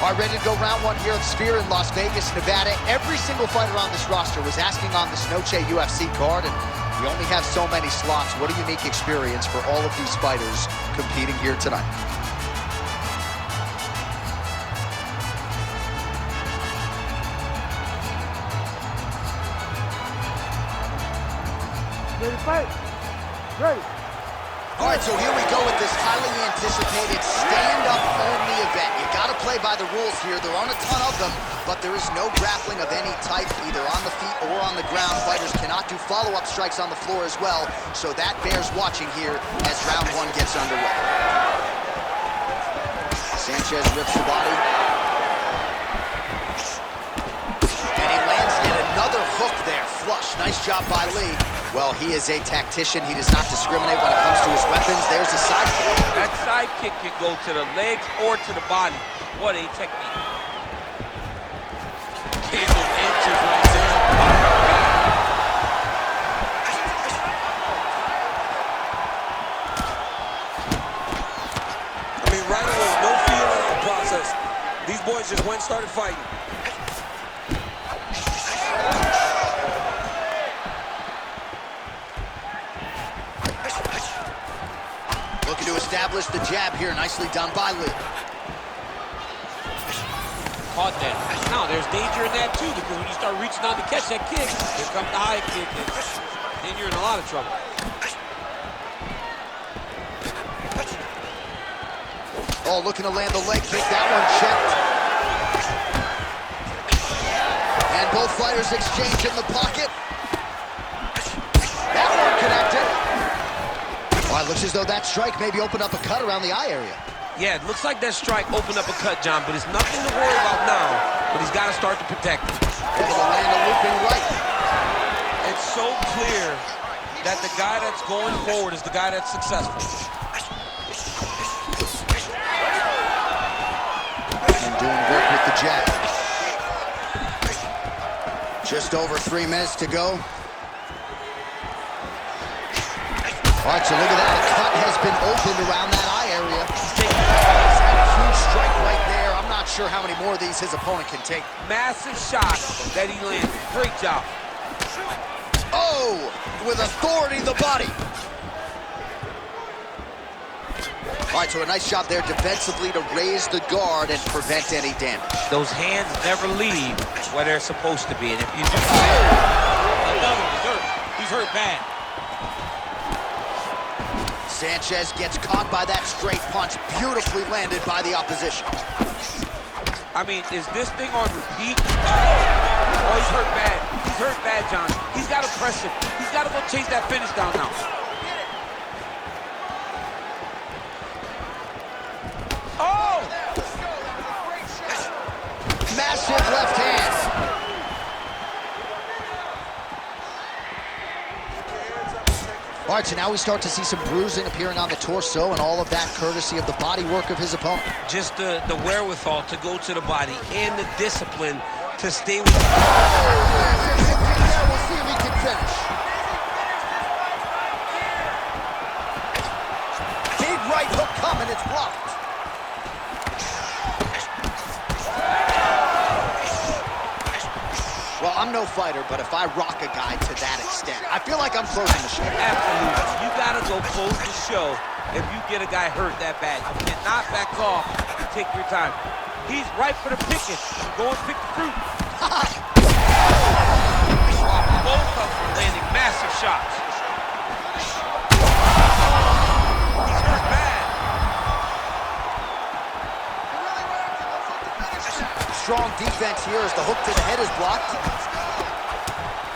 All right, ready to go round one here at Sphere in Las Vegas, Nevada. Every single fighter on this roster was asking on this Noche UFC card, and we only have so many slots. What a unique experience for all of these fighters competing here tonight. Ready to fight? Ready. All right, so here we go with this highly anticipated stand-up only event. You gotta play by the rules here. There aren't a ton of them, but there is no grappling of any type, either on the feet or on the ground. Fighters cannot do follow-up strikes on the floor as well, so that bears watching here as round one gets underway. Sanchez rips the body. And he lands yet another hook there, flush. Nice job by Lee. Well, he is a tactician. He does not discriminate when it comes to his weapons. There's a side kick. That side kick can go to the legs or to the body. What a technique. Gave him inches right there. I mean, right away, no fear in the process. These boys just went and started fighting. Looking to establish the jab here. Nicely done by Lee. Caught that. Now, there's danger in that, too, because when you start reaching out to catch that kick, here comes the high kick, and then you're in a lot of trouble. Oh, looking to land the leg kick. That one checked. And both fighters exchange in the pocket. That one connected. Well, it looks as though that strike maybe opened up a cut around the eye area. Yeah, it looks like that strike opened up a cut, John, but it's nothing to worry about now, but he's got to start to protect it. Able to land a looping right. It's so clear that the guy that's going forward is the guy that's successful. And doing work with the jab. Just over 3 minutes to go. All right, so look at that. A cut has been opened around that eye area. He's had a huge strike right there. I'm not sure how many more of these his opponent can take. Massive shot that he landed. Great job. Oh, with authority, the body. All right, so a nice job there defensively to raise the guard and prevent any damage. Those hands never leave where they're supposed to be. And if you do another, he's hurt bad. Sanchez gets caught by that straight punch, beautifully landed by the opposition. I mean, is this thing on repeat? Oh, he's hurt bad. He's hurt bad, John. He's got to press it. He's got to go chase that finish down now. Oh! Massive left hand. All right, so now we start to see some bruising appearing on the torso, and all of that courtesy of the body work of his opponent. Just the wherewithal to go to the body and the discipline to stay with the We'll see if he can finish. Big right hook coming, it's blocked. Well, I'm no fighter, but if I rock a guy to that extent, I feel like I'm closing the show. Absolutely. You gotta go close the show if you get a guy hurt that bad. You cannot back off and take your time. He's right for the picking. Go and pick the fruit. Both of them landing massive shots. He's hurt bad. Strong defense here as the hook to the head is blocked.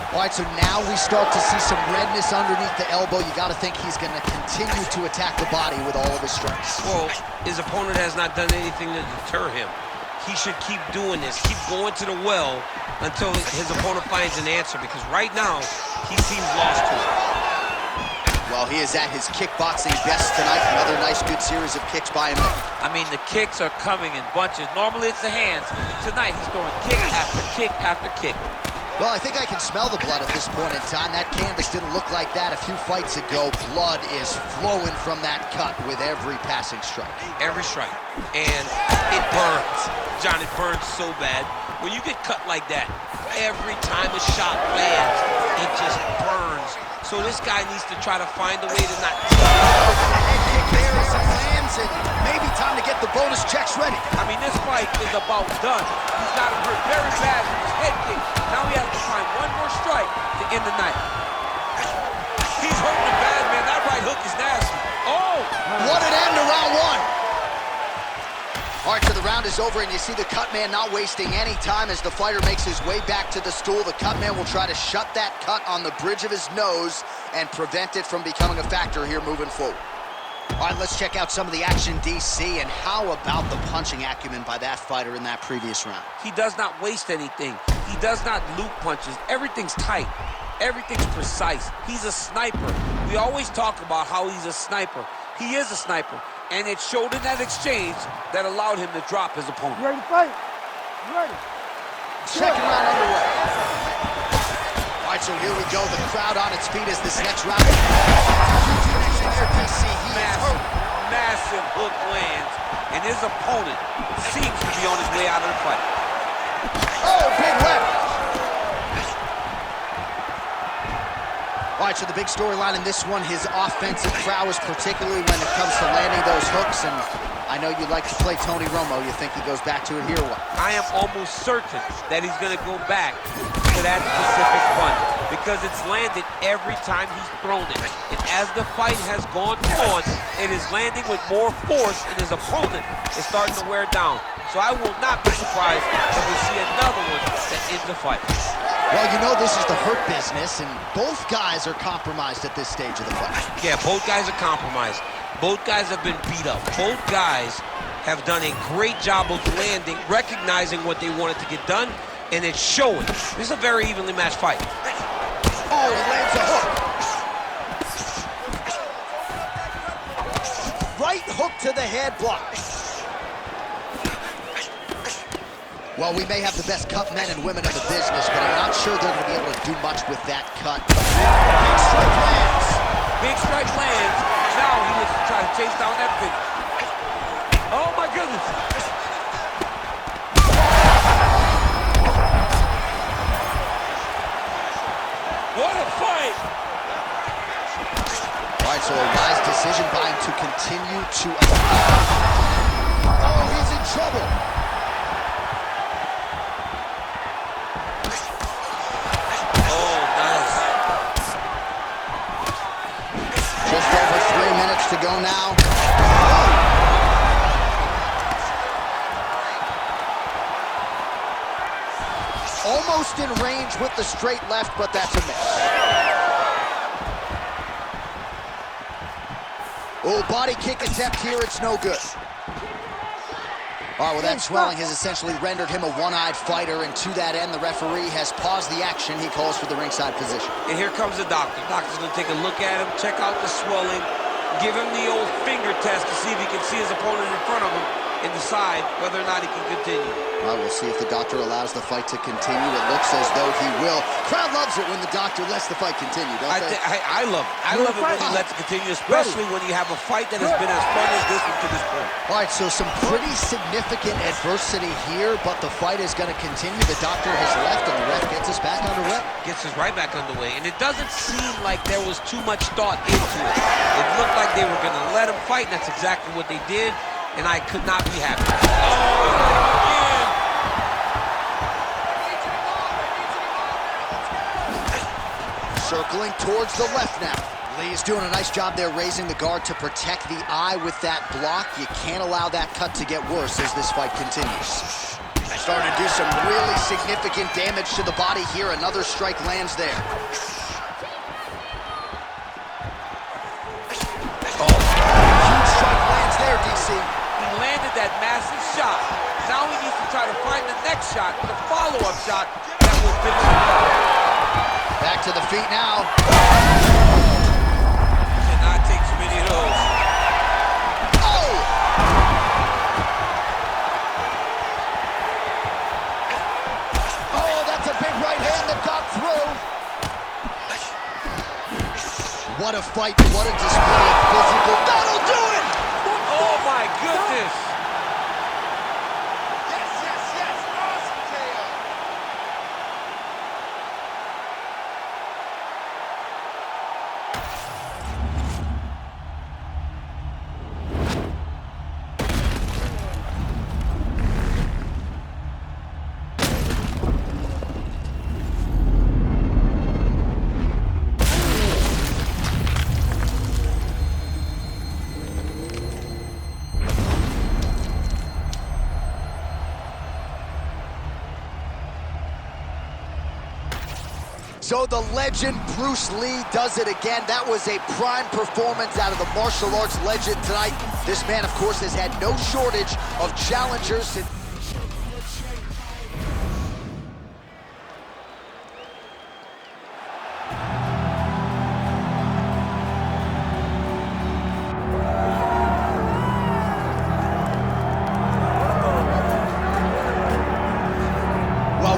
All right, so now we start to see some redness underneath the elbow. You got to think he's going to continue to attack the body with all of his strikes. Well, his opponent has not done anything to deter him. He should keep doing this, keep going to the well until his opponent finds an answer, because right now, he seems lost to it. Well, he is at his kickboxing best tonight. Another nice, good series of kicks by him. I mean, the kicks are coming in bunches. Normally, it's the hands. Tonight, he's throwing kick after kick after kick. Well, I think I can smell the blood at this point in time. That canvas didn't look like that a few fights ago. Blood is flowing from that cut with every passing strike. Every strike. And it burns. John, it burns so bad. When you get cut like that, every time a shot lands, it just burns. So this guy needs to try to find a way to not... The head kick there as it lands, and maybe time to get the bonus checks ready. I mean, this fight is about done. He's got him hurt very bad with his head kick. Now he has to find one more strike to end the night. He's hurting him bad, man. That right hook is nasty. Oh! What an end to round one. All right, so the round is over, and you see the cut man not wasting any time as the fighter makes his way back to the stool. The cut man will try to shut that cut on the bridge of his nose and prevent it from becoming a factor here moving forward. All right, let's check out some of the action, DC, and how about the punching acumen by that fighter in that previous round? He does not waste anything. He does not loop punches. Everything's tight. Everything's precise. He's a sniper. We always talk about how he's a sniper. He is a sniper, and it showed in that exchange that allowed him to drop his opponent. You ready to fight? You ready? Second round underway. All right, so here we go. The crowd on its feet as this next round. DC, he is hurt. Massive hook lands, and his opponent seems to be on his way out of the fight. Oh, big left. All right, so the big storyline in this one, his offensive prowess, particularly when it comes to landing those hooks. And I know you like to play Tony Romo. You think he goes back to it here or what? I am almost certain that he's going to go back to that specific punch because it's landed every time he's thrown it. And as the fight has gone on, it is landing with more force, and his opponent is starting to wear down. So I will not be surprised if we see another one that ends the fight. Well, you know this is the hurt business, and both guys are compromised at this stage of the fight. Yeah, both guys are compromised. Both guys have been beat up. Both guys have done a great job of landing, recognizing what they wanted to get done, and it's showing. This is a very evenly matched fight. Oh, he lands a hook. Right hook to the head block. Well, we may have the best cut men and women in the business, but I'm not sure they're going to be able to do much with that cut. Big strike lands. Big strike lands. Now he looks to try to chase down that finish. Oh, my goodness. What a fight. All right, so a wise decision by him to continue to... Oh, he's in trouble. To go now. Almost in range with the straight left, but that's a miss. Oh, body kick attempt here, it's no good. All right, well, that swelling has essentially rendered him a one-eyed fighter, and to that end, the referee has paused the action. He calls for the ringside position. And here comes the doctor. Doctor's gonna take a look at him, check out the swelling, give him the old finger test to see if he can see his opponent in front of him and decide whether or not he can continue. Well, we'll see if the doctor allows the fight to continue. It looks as though he will. Crowd loves it when the doctor lets the fight continue, don't they? I love it. I love it when he lets it continue, especially when you have a fight that has been as fun as this one to this point. All right, so some pretty significant adversity here, but the fight is going to continue. The doctor has left, and the ref gets us back underway. Gets us right back underway, and it doesn't seem like there was too much thought into it. It looked like they were going to let him fight, and that's exactly what they did, and I could not be happy. Circling towards the left now. Lee's doing a nice job there raising the guard to protect the eye with that block. You can't allow that cut to get worse as this fight continues. Starting to do some really significant damage to the body here. Another strike lands there. Oh, huge strike lands there, DC. He landed that massive shot. Now he needs to try to find the next shot, the follow-up shot that will finish him. Back to the feet now. Cannot take too many of those. Oh! Oh, that's a big right hand that got What a fight, what a display of physical. That'll do it! Oh my goodness! Yes, yes, yes. Awesome KO. So the legend Bruce Lee does it again. That was a prime performance out of the martial arts legend tonight. This man, of course, has had no shortage of challengers since...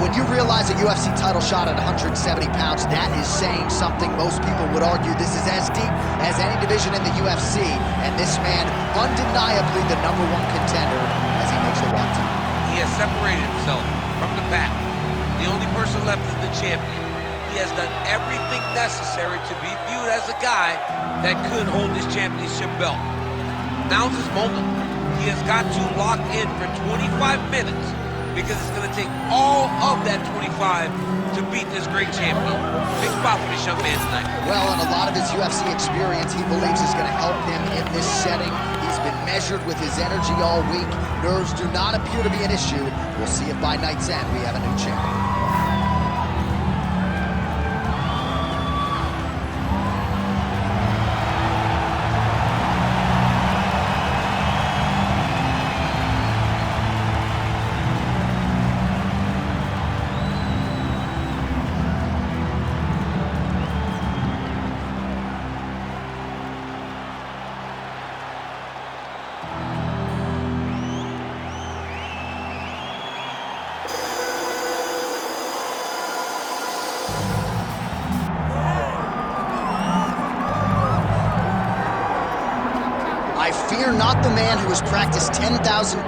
When you realize a UFC title shot at 170 pounds, that is saying something. Most people would argue this is as deep as any division in the UFC, and this man, undeniably the #1 contender as he makes the walk tonight. He has separated himself from the pack. The only person left is the champion. He has done everything necessary to be viewed as a guy that could hold his championship belt. Now's his moment. He has got to lock in for 25 minutes because it's going to take all of that 25 to beat this great champion. Big spot for this young man tonight. Well, and a lot of his UFC experience he believes is going to help him in this setting. He's been measured with his energy all week. Nerves do not appear to be an issue. We'll see if by night's end we have a new champion. I fear not the man who has practiced 10,000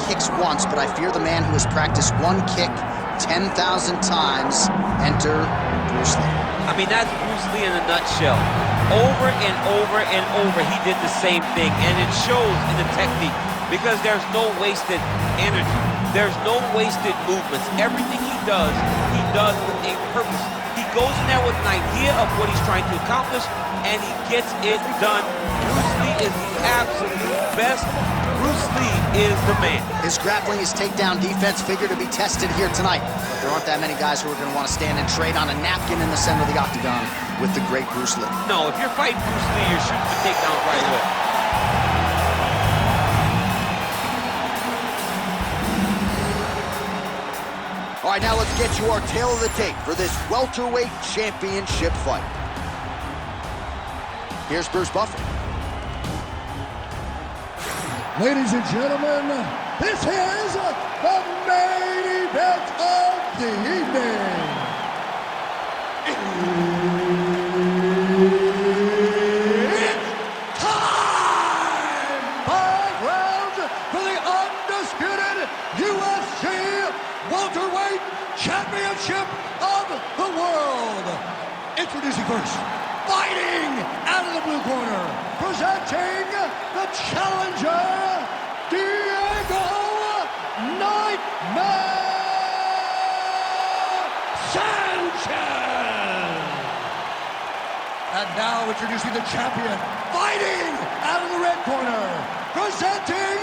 kicks once, but I fear the man who has practiced one kick 10,000 times. Enter Bruce Lee. I mean, that's Bruce Lee in a nutshell. Over and over and over, he did the same thing, and it shows in the technique because there's no wasted energy. There's no wasted movements. Everything he does with a purpose. He goes in there with an idea of what he's trying to accomplish, and he gets it done. Bruce Lee is the absolute best. Bruce Lee is the man. His grappling, his takedown defense figure to be tested here tonight. But there aren't that many guys who are going to want to stand and trade on a napkin in the center of the octagon with the great Bruce Lee. No, if you're fighting Bruce Lee, you're shooting the takedown right away. All right, now let's get you our tale of the tape for this welterweight championship fight. Here's Bruce Buffer. Ladies and gentlemen, this is the main event of the evening. It's time! 5 rounds for the undisputed UFC welterweight championship of the world. Introducing first, fighting out of the blue corner, presenting the challenger, Diego Nightmare Sanchez. And now introducing the champion, fighting out of the red corner, presenting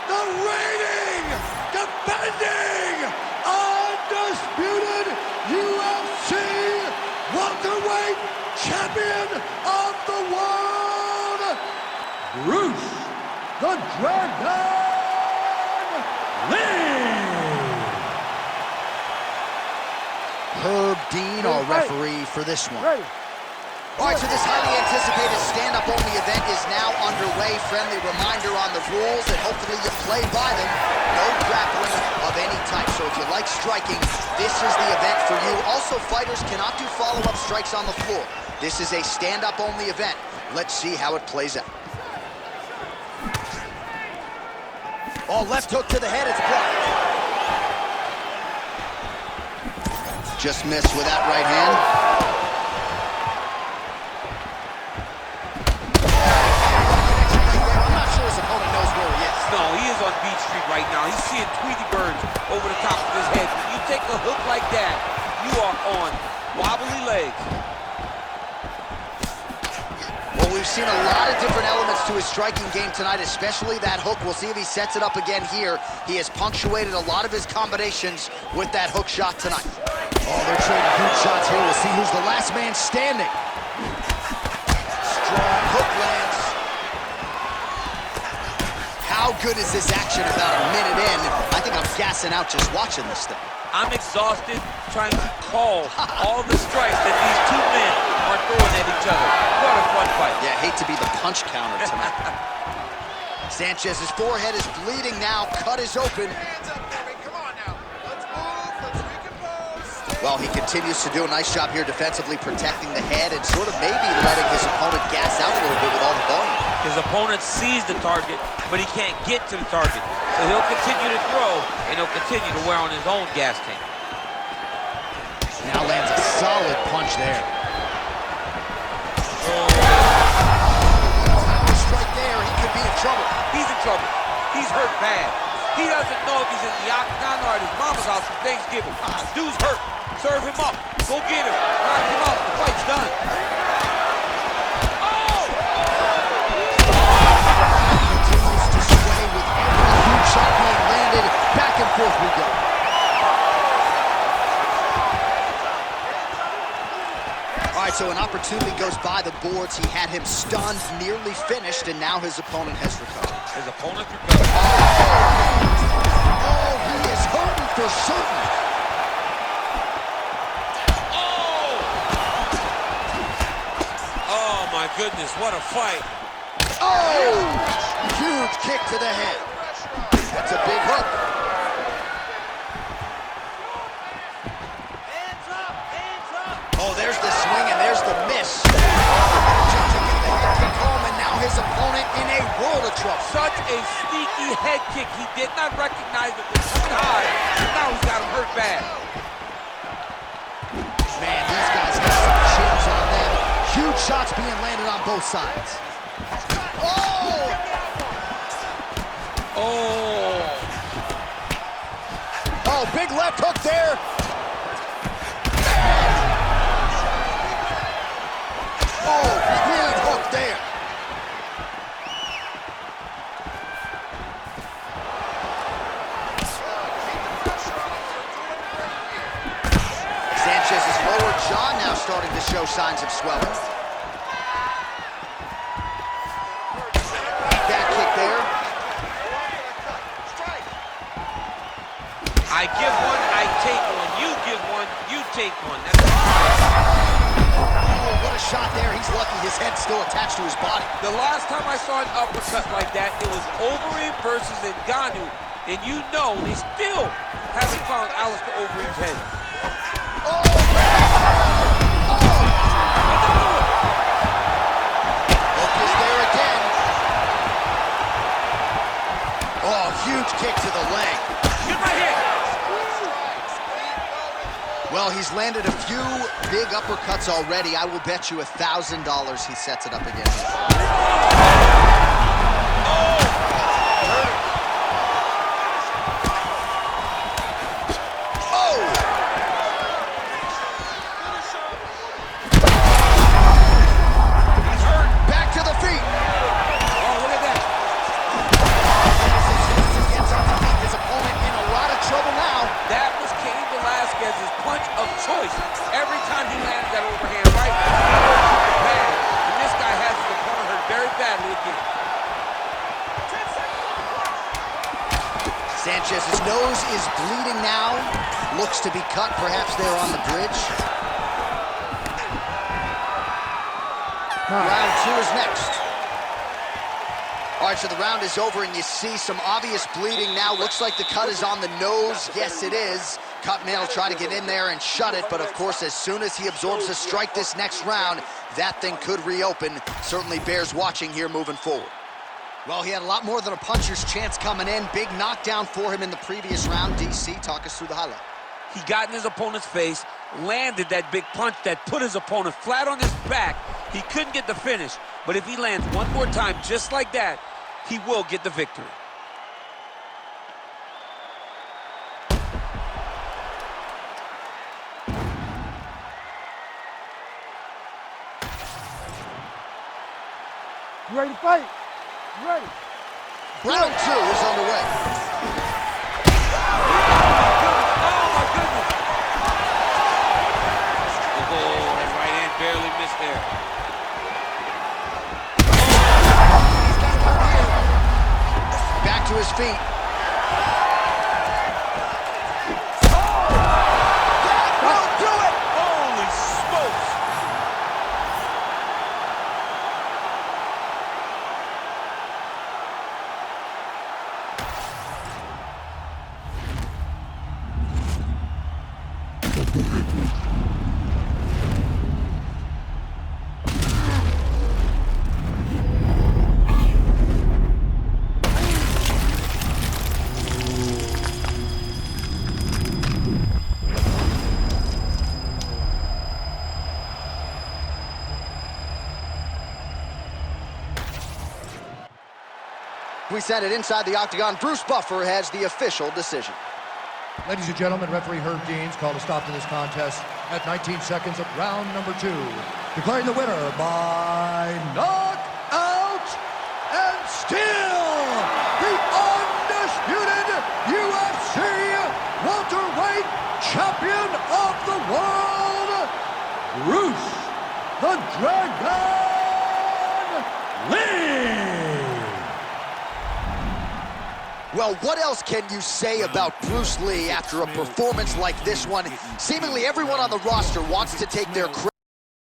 the reigning, defending, undisputed UFC welterweight champion of the world, Bruce the Dragon Lee. Herb Dean, our referee for this one. Ready. All right, so this highly anticipated stand-up only event is now underway. Friendly reminder on the rules, and hopefully you play by them. No grappling of any type. So if you like striking, this is the event for you. Also, fighters cannot do follow-up strikes on the floor. This is a stand-up only event. Let's see how it plays out. Oh, left hook to the head, it's blocked. Just missed with that right hand. I'm not sure his opponent knows where he is. No, he is on Beach Street right now. He's seeing Tweety birds over the top of his head. When you take a hook like that, you are on wobbly legs. Well, we've seen a lot of different elements to his striking game tonight, especially that hook. We'll see if he sets it up again here. He has punctuated a lot of his combinations with that hook shot tonight. Oh, they're trading huge shots here. We'll see who's the last man standing. Strong hook lands. How good is this action about a minute in? I think I'm gassing out just watching this thing. I'm exhausted trying to call all the strikes that these two men are throwing at each other. What a fun fight. Yeah, hate to be the punch counter tonight. Sanchez's forehead is bleeding now. Cut is open. Hands up, Kevin. Come on now. Let's move. Let's recompose. Well, he continues to do a nice job here defensively protecting the head and sort of maybe letting his opponent gas out a little bit with all the volume. His opponent sees the target, but he can't get to the target. So he'll continue to throw, and he'll continue to wear on his own gas tank. Now lands a solid punch there. Strike there, he could be in trouble. He's in trouble. He's hurt bad. He doesn't know if he's in the octagon or at his mama's house for Thanksgiving. Dude's hurt. Serve him up. Go get him. Knock him out. The fight's done. Continues to sway with every huge shot being landed. Back and forth we go. All right, so an opportunity goes by the boards. He had him stunned, nearly finished, and now his opponent has recovered. His opponent recovered. Oh, he is hurting for certain. Oh, my goodness, what a fight. Oh, huge kick to the head. That's a big hook. Oh, there's the swing and there's the miss. Jojo getting the head kick home, and now his opponent in a world of trouble. Such a sneaky head kick. He did not recognize it was coming high, and now he's got him hurt bad. Man, these guys have some chins on them. Huge shots being landed on both sides. Oh! Oh. Oh, big left hook there. Oh, big hook there. Sanchez's lower jaw now starting to show signs of swelling. Back kick there. I give one, I take one. You give one, you take one. Oh, what a shot there. He's lucky his head's still attached to his body. The last time I saw an uppercut like that, it was Overeem versus Ngannou. And you know they still haven't found Alistair Overeem's head. Oh! Hook is there again. Oh, huge kick to the leg. Get right here. Well, he's landed a few big uppercuts already. I will bet you $1,000 he sets it up again. Choice every time he lands that overhand right. Bad. And this guy has his opponent hurt very badly again. Sanchez's nose is bleeding now. Looks to be cut, perhaps there on the bridge. Round two is next. All right, so the round is over, and you see some obvious bleeding now. Looks like the cut is on the nose. Yes, it is. Cut man will try to get in there and shut it, but of course, as soon as he absorbs a strike this next round, that thing could reopen. Certainly bears watching here moving forward. Well, he had a lot more than a puncher's chance coming in. Big knockdown for him in the previous round. DC, talk us through the highlight. He got in his opponent's face, landed that big punch that put his opponent flat on his back. He couldn't get the finish, but if he lands one more time just like that, he will get the victory. You ready to fight? You ready? Round 2 is underway. Barely missed there. Back to his feet. That will do it! Holy smokes! We send it inside the octagon. Bruce Buffer has the official decision. Ladies and gentlemen, referee Herb Deans called a stop to this contest at 19 seconds of round number 2. Declaring the winner by knockout and still the undisputed UFC welterweight champion of the world, Bruce the Dragon Lee. Well, what else can you say about Bruce Lee after a performance like this one? Seemingly everyone on the roster wants to take their credit.